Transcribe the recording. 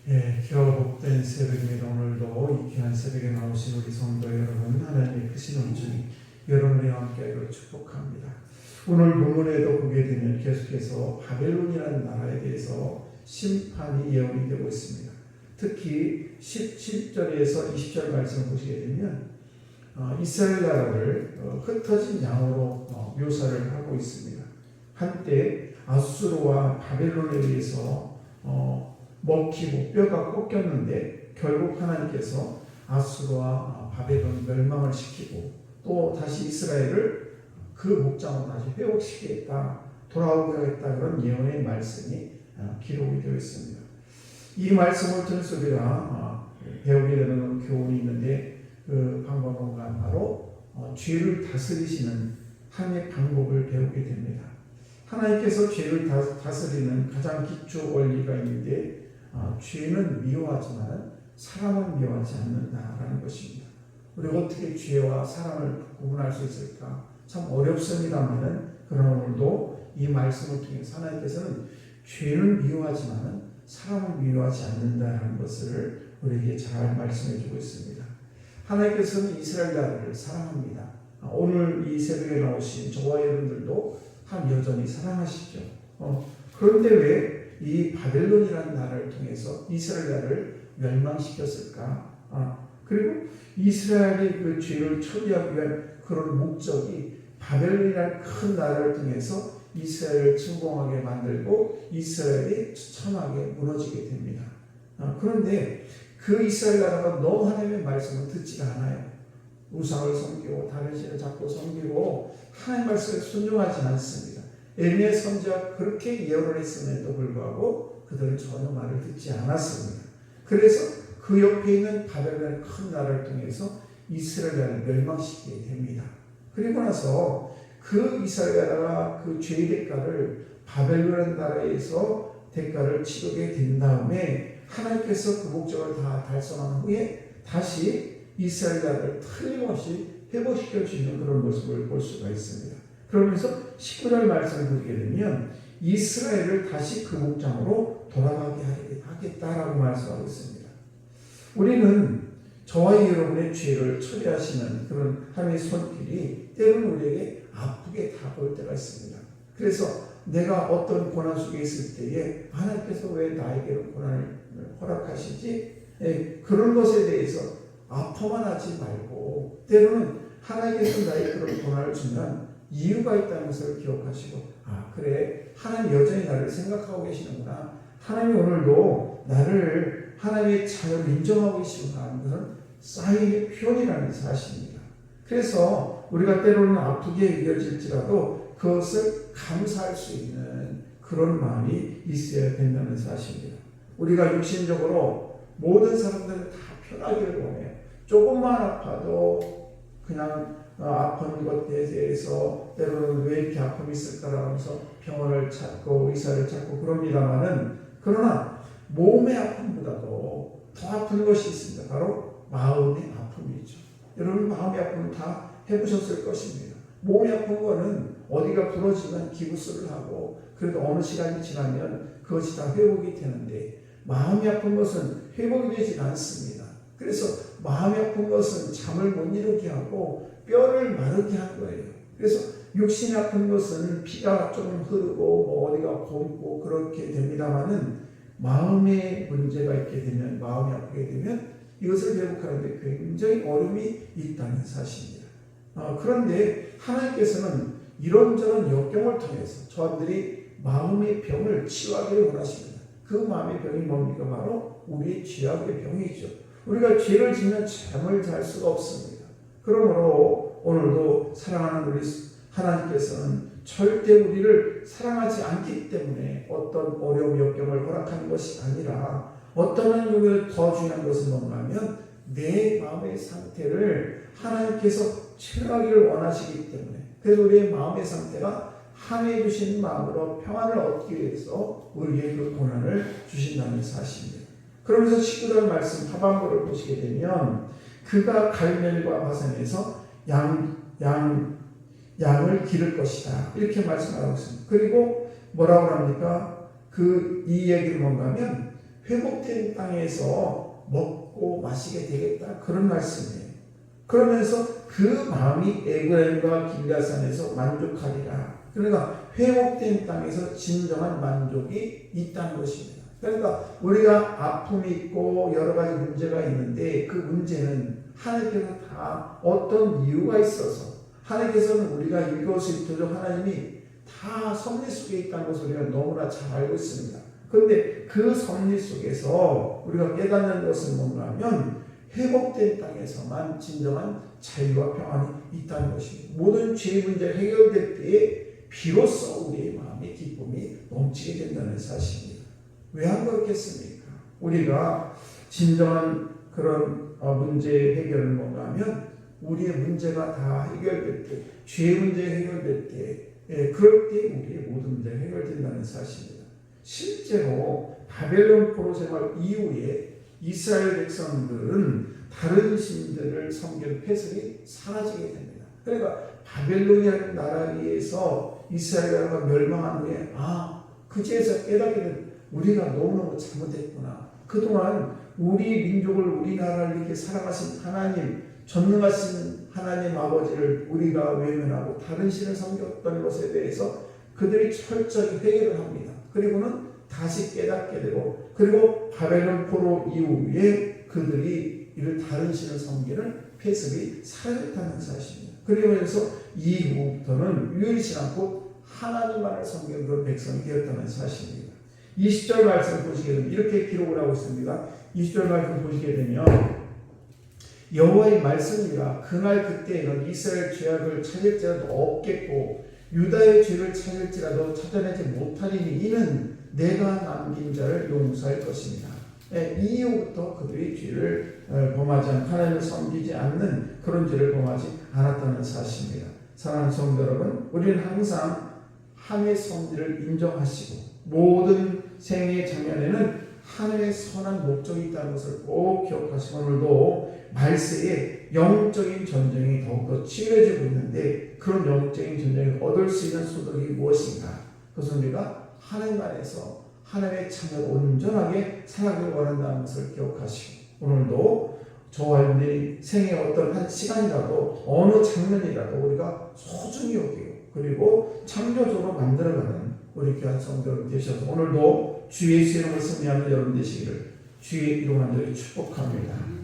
기가 복된 새벽입니다. 오늘도 이 귀한 새벽에 나오신 우리 성도 여러분, 하나님의 크신 은총이 여러분의 함께하기를 축복합니다. 오늘 본문에도 보게 되면 계속해서 바벨론이라는 나라에 대해서 심판이 예언이 되고 있습니다. 특히 17절에서 20절 말씀을 보시게 되면 이스라엘 나라를 흩어진 양으로 묘사를 하고 있습니다. 한때 아수르와 바벨론에 의해서 먹히고 뼈가 꺾였는데 결국 하나님께서 아수르와 바벨론 멸망을 시키고 또 다시 이스라엘을 그 목장으로 다시 회복시키겠다, 돌아오게 하겠다, 그런 예언의 말씀이 기록이 되어 있습니다. 이 말씀을 들으면서 우리가 배우게 되는 교훈이 있는데, 그 방법은 바로 죄를 다스리시는 하나님의 방법을 배우게 됩니다. 하나님께서 죄를 다스리는 가장 기초 원리가 있는데, 죄는 미워하지만 사람은 미워하지 않는다라는 것입니다. 우리가 어떻게 죄와 사람을 구분할 수 있을까? 참 어렵습니다만은, 그러나 오늘도 이 말씀을 통해서 하나님께서는 죄는 미워하지만 사람은 미워하지 않는다라는 것을 우리에게 잘 말씀해 주고 있습니다. 하나님께서는 이스라엘 나라를 사랑합니다. 오늘 이 새벽에 나오신 저와 여러분들도 참 여전히 사랑하시죠. 그런데 왜 이 바벨론이라는 나라를 통해서 이스라엘 나라를 멸망시켰을까? 그리고 이스라엘이 그 죄를 처리하기 위한 그런 목적이 바벨론이라는 큰 나라를 통해서 이스라엘을 침공하게 만들고 이스라엘이 처참하게 무너지게 됩니다. 그런데 그 이스라엘 나라가 너무 하나님의 말씀을 듣지가 않아요. 우상을 섬기고 다른 신을 자꾸 섬기고 하나님의 말씀에 순종하지 않습니다. 에르미야 선지자가 그렇게 예언을 했음에도 불구하고 그들은 전혀 말을 듣지 않았습니다. 그래서 그 옆에 있는 바벨론의 큰 나라를 통해서 이스라엘 나라를 멸망시키게 됩니다. 그리고 나서 그 이스라엘 나라가 그 죄의 대가를 바벨론 나라에서 대가를 치르게 된 다음에 하나님께서 그 목적을 다 달성한 후에 다시 이스라엘 나라를 틀림없이 회복시켜 주는 그런 모습을 볼 수가 있습니다. 그러면서 19절 말씀을 보게 되면 이스라엘을 다시 그 목장으로 돌아가게 하겠다라고 말씀하고 있습니다. 우리는 저와 여러분의 죄를 처리하시는 그런 하나님의 손길이 때로는 우리에게 아프게 다가올 때가 있습니다. 그래서 내가 어떤 고난 속에 있을 때에 하나님께서 왜 나에게 고난을 허락하시지? 그런 것에 대해서 아파만 하지 말고 때로는 하나님께서 나에게 그런 고난을 주면 이유가 있다는 것을 기억하시고, 그래, 하나님 여전히 나를 생각하고 계시는구나, 하나님이 오늘도 나를 하나님의 자녀로 인정하고 계시구나 하는 것은 사인의 표현이라는 사실입니다. 그래서 우리가 때로는 아프게 여겨질지라도 그것을 감사할 수 있는 그런 마음이 있어야 된다는 사실입니다. 우리가 육신적으로 모든 사람들은 다 편하기를 원해요. 조금만 아파도 그냥 아픈 것에 대해서 때로는 왜 이렇게 아픔이 있을까라고 하면서 병원을 찾고 의사를 찾고 그럽니다만은, 그러나 몸의 아픔보다도 더 아픈 것이 있습니다. 바로 마음의 아픔이죠. 여러분 마음의 아픔은 다 해보셨을 것입니다. 몸이 아픈 거는 어디가 부러지면 기부스를 하고 그래도 어느 시간이 지나면 그것이 다 회복이 되는데, 마음이 아픈 것은 회복이 되지 않습니다. 그래서 마음이 아픈 것은 잠을 못 이루게 하고 뼈를 마르게 한 거예요. 그래서 육신이 아픈 것은 피가 좀 흐르고 어디가 곪고 그렇게 됩니다만은, 마음에 문제가 있게 되면, 마음이 아프게 되면 이것을 회복하는데 굉장히 어려움이 있다는 사실입니다. 그런데 하나님께서는 이런저런 역경을 통해서 저들이 마음의 병을 치유하기를 원하십니다. 그 마음의 병이 뭡니까? 바로 우리의 죄악의 병이죠. 우리가 죄를 지면 잠을 잘 수가 없습니다. 그러므로 오늘도 사랑하는 우리 하나님께서는 절대 우리를 사랑하지 않기 때문에 어떤 어려움, 역경을 허락하는 것이 아니라, 어떤 경우에 더 중요한 것은 뭔가 하면 내 마음의 상태를 하나님께서 체험하기를 원하시기 때문에, 그래서 우리의 마음의 상태가 하나님이 주신 마음으로 평안을 얻기 위해서 우리에게 그 고난을 주신다는 사실입니다. 그러면서 19절 말씀 하반부를 보시게 되면, 그가 갈멜과 바산에서 양을 기를 것이다, 이렇게 말씀하고 있습니다. 그리고 뭐라고 합니까? 이 얘기를 뭔가 하면 회복된 땅에서 먹고 마시게 되겠다. 그런 말씀이에요. 그러면서 그 마음이 에브라임과 길앗산에서 만족하리라. 그러니까 회복된 땅에서 진정한 만족이 있다는 것입니다. 그러니까 우리가 아픔이 있고 여러 가지 문제가 있는데 그 문제는 하나님께서 다 어떤 이유가 있어서 하나님께서는 우리가 일거수일투족 하나님이 다 섭리 속에 있다는 것을 우리가 너무나 잘 알고 있습니다. 그런데 그 섭리 속에서 우리가 깨닫는 것은 뭔가 하면 회복된 땅에서만 진정한 자유와 평안이 있다는 것입니다. 모든 죄의 문제가 해결될 때에 비로소 우리의 마음의 기쁨이 넘치게 된다는 사실입니다. 왜 안 그렇겠습니까? 우리가 진정한 그런 문제 해결은 뭔가 하면 우리의 문제가 다 해결될 때, 죄의 문제가 해결될 때, 그럴 때 우리의 모든 문제가 해결된다는 사실입니다. 실제로 바벨론 포로 생활 이후에 이스라엘 백성들은 다른 신들을 섬기는 폐슬이 사라지게 됩니다. 그러니까 바벨론이라는 나라 위에서 이스라엘 나라가 멸망한 후에 그제서 깨닫게 된 우리가 너무너무 잘못했구나. 그동안 우리 민족을 우리나라를 이렇게 살아가신 하나님, 전능하신 하나님 아버지를 우리가 외면하고 다른 신을 섬겼던 것에 대해서 그들이 철저히 회개를 합니다. 그리고는 다시 깨닫게 되고, 그리고 바벨론 포로 이후에 그들이 이를 다른 신을 섬기는 폐습이 사라졌다는 사실입니다. 그러면서 이후부터는 유일신 않고 하나님만을 섬기는 그런 백성이 되었다는 사실입니다. 20절 말씀 보시게 되면 이렇게 기록을 하고 있습니다. 20절 말씀 보시게 되면 여호와의 말씀이라 그날 그때에는 이스라엘 죄악을 찾을지라도 없겠고 유다의 죄를 찾을지라도 찾아내지 못하리니 이는 내가 남긴 자를 용서할 것입니다. 이후부터 그들이 죄를 범하지 않고 하나님을 섬기지 않는 그런 죄를 범하지 않았다는 사실입니다. 사랑하는 성도 여러분, 우리는 항상 하나님의 섭리를 인정하시고 모든 생의 장면에는 하나님의 선한 목적이 있다는 것을 꼭 기억하시고 오늘도 말세에 영적인 전쟁이 더욱더 치열해지고 있는데 그런 영적인 전쟁을 얻을 수 있는 소득이 무엇인가? 그것은 우리가 하나님 안에서 하나님의 자녀로 온전하게 살아가길 원한다는 것을 기억하시고 오늘도 저와 여러분의 생의 어떤 한 시간이라도 어느 장면이라도 우리가 소중히 여기고 그리고 창조적으로 만들어가는 우리 귀한 성도 여러분 되셔서 오늘도 주 예수의 이름을 승리하는 여러분 되시기를 주의 이름으로 축복합니다.